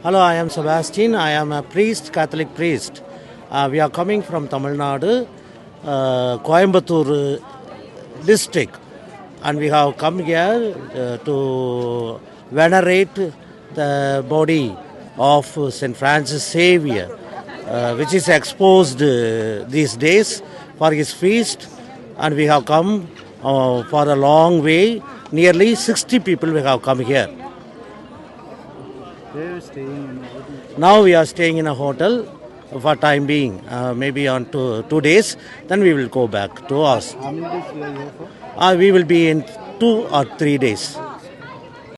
Hello, I am Sebastian. I am a priest, Catholic priest. We are coming from Tamil Nadu, Coimbatore district, and we have come here to venerate the body of St. Francis Xavier, which is exposed these days for his feast, and we have come for a long way. Nearly 60 people we have come here. Where are you staying in the hotel? Now we are staying in a hotel for time being, maybe on 2 days. Then we will go back to us. How many days you are here for? We will be in 2 or 3 days.